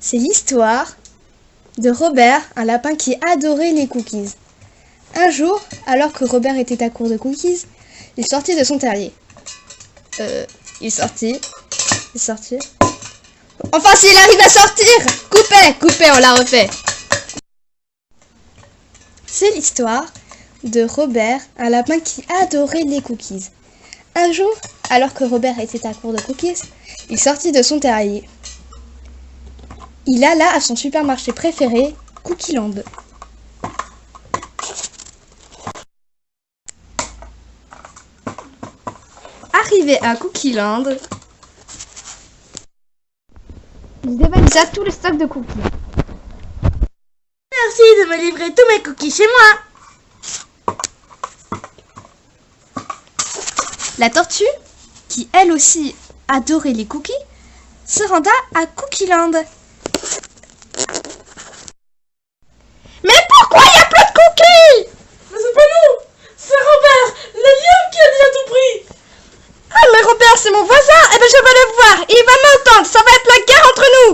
C'est l'histoire de Robert, un lapin qui adorait les cookies. Un jour, alors que Robert était à court de cookies, il sortit de son terrier. Il sortit. Enfin, s'il arrive à sortir! Coupez, on la refait. C'est l'histoire de Robert, un lapin qui adorait les cookies. Un jour, alors que Robert était à court de cookies, il sortit de son terrier. Il alla à son supermarché préféré, Cookieland. Arrivé à Cookieland, il dévalisa tout le stock de cookies. Merci de me livrer tous mes cookies chez moi. La tortue, qui elle aussi adorait les cookies, se renda à Cookieland. Mais pourquoi il y a plein de cookies? Mais c'est pas nous, c'est Robert, le lion qui a déjà tout pris. Ah mais Robert, c'est mon voisin. Eh ben je vais le voir, il va m'entendre, ça va être la guerre entre nous.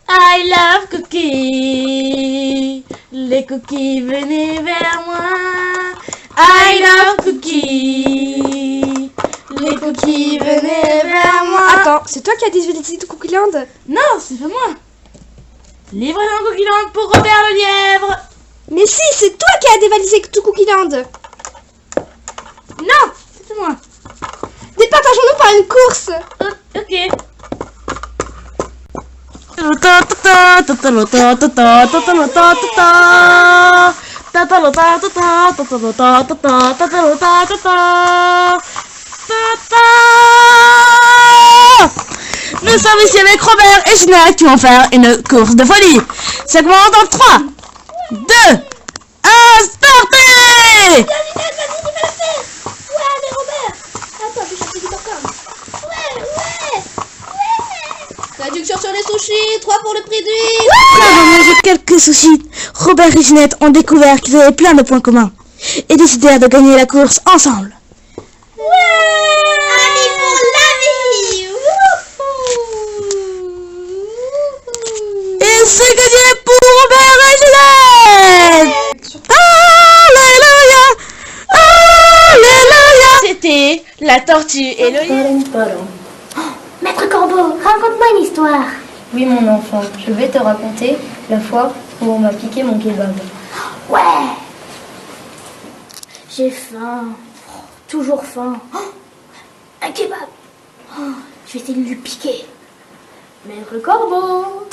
I love cookies. Les cookies venaient vers moi. I love cookies. Les cookies venaient vers moi. Attends, c'est toi qui as dévalisé tout Cookieland? Non, c'est pas moi. Livraison Cookieland pour Robert le lièvre. Mais si, c'est toi qui as dévalisé tout Cookieland. Non, c'était moi. Départageons-nous par une course. Ok. Nous sommes ici avec Robert et Gina qui vont faire une course de folie. Ça commence dans 3, 2, 1, partez! Réduction sur les sushis, 3 pour le prix d'une. On a mangé quelques sushis. Robert et Ginette ont découvert qu'ils avaient plein de points communs et décidèrent de gagner la course ensemble. Amis pour la vie. Et c'est gagné pour Robert et Ginette. Alléluia, alléluia. C'était la tortue et le lion. Maître Corbeau, raconte-moi une histoire. Oui mon enfant, je vais te raconter la fois où on m'a piqué mon kebab. Ouais. J'ai faim. Toujours faim. Un kebab. Je vais essayer de lui piquer. Maître Corbeau,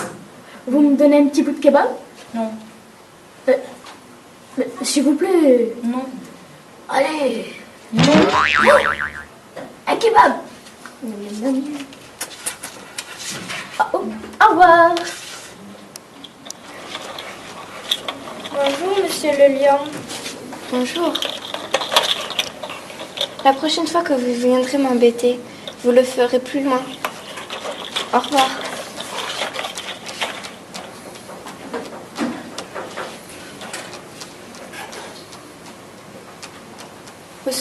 vous me donnez un petit bout de kebab? Non. S'il vous plaît. Non. Allez. Non. Un kebab. Au revoir. Bonjour, monsieur le lion. Bonjour. La prochaine fois que vous viendrez m'embêter, vous le ferez plus loin. Au revoir. Au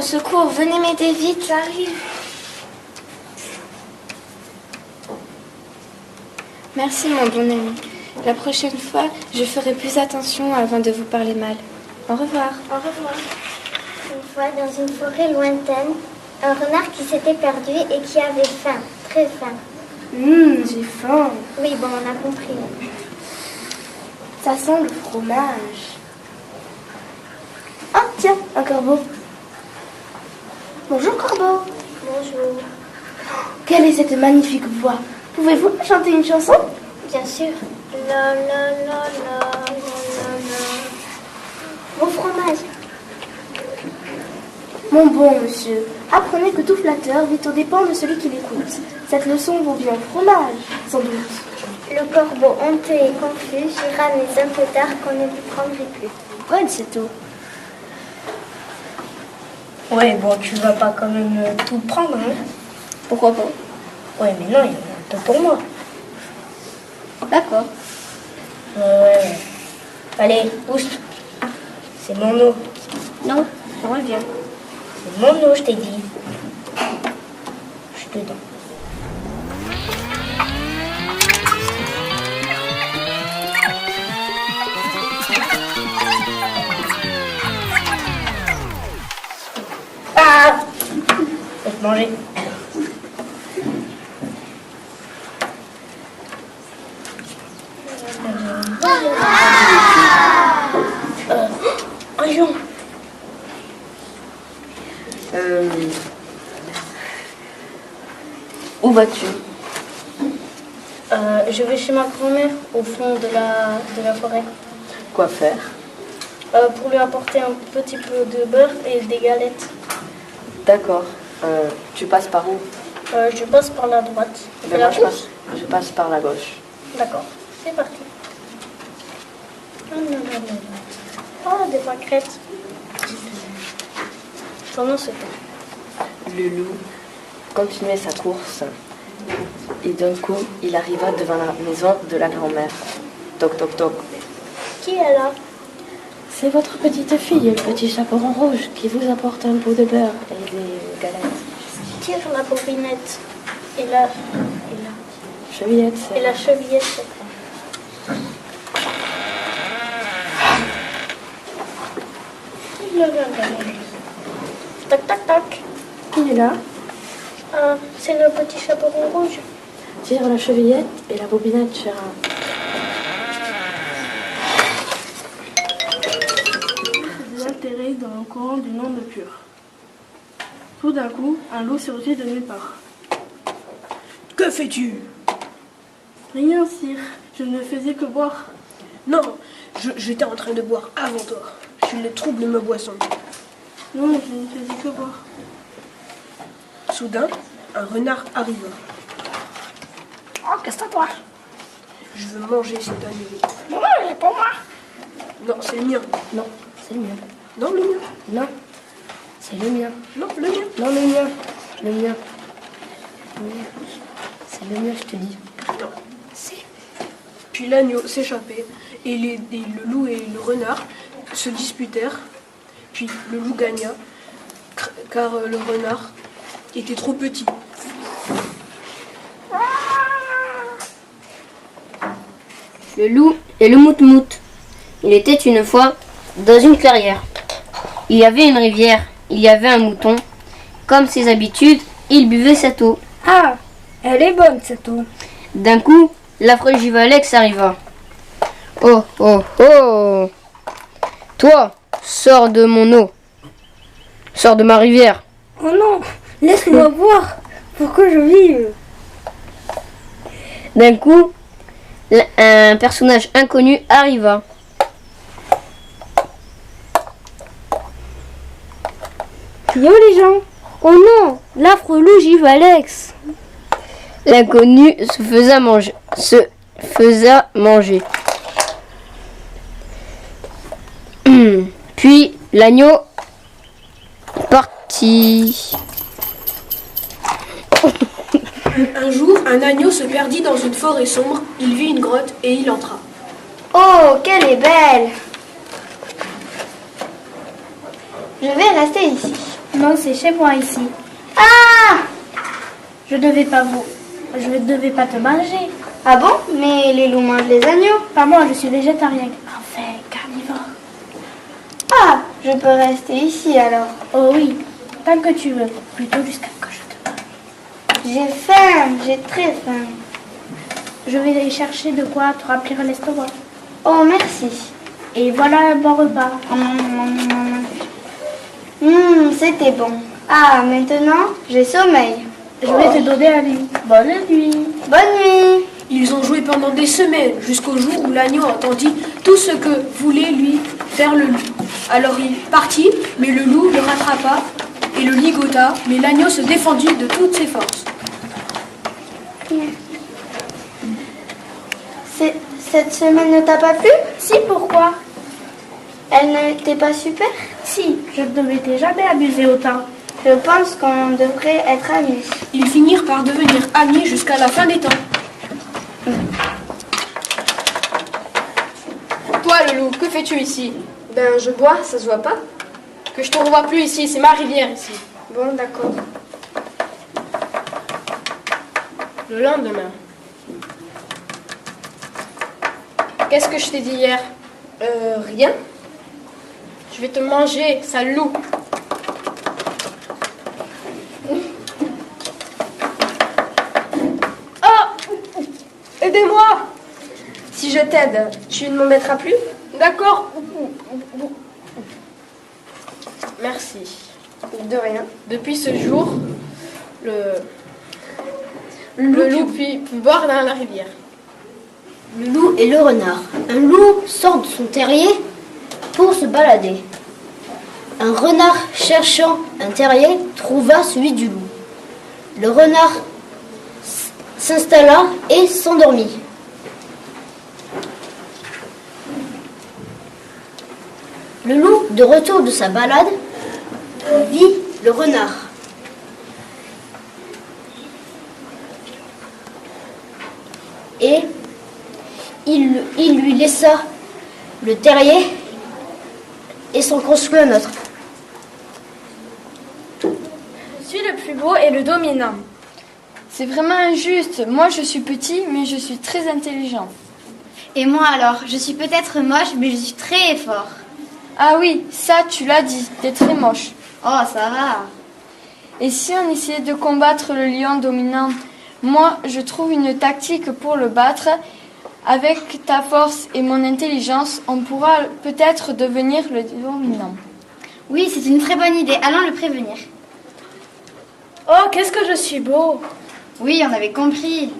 secours, venez m'aider vite, j'arrive. Merci, mon bon ami. La prochaine fois, je ferai plus attention avant de vous parler mal. Au revoir. Au revoir. Une fois, dans une forêt lointaine, un renard qui s'était perdu et qui avait faim, très faim. J'ai faim. Oui, bon, on a compris. Ça sent le fromage. Ah, tiens, un corbeau. Bonjour, corbeau. Bonjour. Quelle est cette magnifique voix? Pouvez-vous me chanter une chanson? Bien sûr. La la la la la la la. Mon fromage. Mon bon monsieur, apprenez que tout flatteur vit aux dépens de celui qui l'écoute. Cette leçon vaut bien fromage, sans doute. Le corbeau, honteux et confus, gira mais un peu tard qu'on ne lui prendrait plus. Bonne, c'est tout. Ouais, bon, tu vas pas quand même tout prendre, hein? Pourquoi pas? Ouais, mais non, il y en a un peu pour moi. D'accord. Ouais. Allez, pousse. C'est mon eau. Non, je reviens. C'est mon eau, je t'ai dit. Je suis dedans. Ah! Faut te manger. Un lion. Où vas-tu? Je vais chez ma grand-mère au fond de la forêt Quoi faire? pour lui apporter un petit peu de beurre et des galettes. D'accord. Tu passes par où? Je passe par la droite. Ben, Et la moi, gauche. je passe par la gauche. D'accord, c'est parti. Ah, des pâquerettes. Pendant ce temps. Le loup continuait sa course et d'un coup, il arriva devant la maison de la grand-mère. Toc, toc, toc. Qui est là? C'est votre petite fille, le petit chaperon rouge, qui vous apporte un pot de beurre et des galettes. Tire la bobinette et la Chevillette, c'est... chevillette. Tac, tac, tac. Qui est là? C'est le petit chaperon rouge. Tire la chevillette et la bobinette, chéra. Enterré dans un courant d'une onde pure. Tout d'un coup, un loup surgit de nulle part. Que fais-tu? Rien, sire, je ne faisais que boire. Non, j'étais en train de boire avant toi. Tu ne troubles ma boisson. Non, je ne faisais que boire. Soudain, un renard arriva. Oh, qu'est-ce que toi? Je veux manger cet agneau. Non, il est pour moi. Non, c'est le mien. Non, c'est le mien. Non, le mien. Non, c'est le mien. Non, le mien. Non, le mien. Le mien. C'est le mien, je te dis. Non. Puis l'agneau s'échappait et le loup et le renard se disputèrent. Puis le loup gagna car le renard était trop petit. Le loup et le mout-mout. Il était une fois dans une clairière. Il y avait une rivière, il y avait un mouton. Comme ses habitudes, il buvait cette eau. Ah, elle est bonne cette eau. D'un coup, l'affreux Givalex arriva. Oh, oh, oh! Toi, sors de mon eau. Sors de ma rivière. Oh non, laisse-moi boire pour que je vive. D'un coup, un personnage inconnu arriva. Yo les gens. Oh non, l'affreux loup Givalex. L'inconnu se faisait manger. Puis l'agneau partit. Un jour, un agneau se perdit dans une forêt sombre. Il vit une grotte et il entra. Oh, qu'elle est belle! Je vais rester ici. Non, c'est chez moi ici. Ah! Je ne devais pas te manger. Ah bon? Mais les loups mangent les agneaux. Pas moi, je suis végétarien. Enfin, carnivore. Ah! Je peux rester ici alors. Oh oui, tant que tu veux. Plutôt jusqu'à ce que je te mange. J'ai faim, j'ai très faim. Je vais aller chercher de quoi te remplir l'estomac. Oh, merci. Et voilà un bon repas. C'était bon. Ah, maintenant, j'ai sommeil. Je vais te donner la nuit. Bonne nuit. Bonne nuit. Ils ont joué pendant des semaines, jusqu'au jour où l'agneau entendit tout ce que voulait lui faire le loup. Alors il partit, mais le loup le rattrapa et le ligota, mais l'agneau se défendit de toutes ses forces. Cette semaine ne t'a pas plu? Si, pourquoi? Elle n'était pas super? Si, je ne m'étais jamais amusée autant. Je pense qu'on devrait être amis. Ils finirent par devenir amis jusqu'à la fin des temps. Toi, le loup, que fais-tu ici? Ben, je bois, ça se voit pas. Que je te revois plus ici, c'est ma rivière ici. Bon, d'accord. Le lendemain. Qu'est-ce que je t'ai dit hier? Rien. Je vais te manger, sale loup. Oh! Aidez-moi! Si je t'aide, tu ne m'embêteras plus? D'accord. Merci. De rien. Depuis ce jour, le loup peut boire dans la rivière. Le loup et le renard. Un loup sort de son terrier pour se balader. Un renard cherchant un terrier trouva celui du loup. Le renard s'installa et s'endormit. Le loup, de retour de sa balade, vit le renard. Et il lui laissa le terrier et s'en construit un autre. Je suis le plus beau et le dominant. C'est vraiment injuste. Moi, je suis petit, mais je suis très intelligent. Et moi alors, je suis peut-être moche, mais je suis très fort. Ah oui, ça, tu l'as dit. T'es très moche. Oh, ça va. Et si on essayait de combattre le lion dominant? Moi, je trouve une tactique pour le battre. Avec ta force et mon intelligence, on pourra peut-être devenir le dominant. Oui, c'est une très bonne idée. Allons le prévenir. Oh, qu'est-ce que je suis beau! Oui, on avait compris.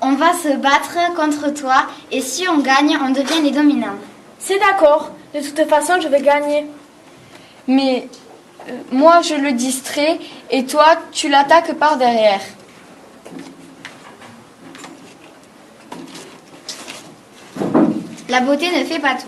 On va se battre contre toi et si on gagne, on devient les dominants. C'est d'accord. De toute façon, je vais gagner. Mais moi, je le distrais et toi, tu l'attaques par derrière. La beauté ne fait pas tout.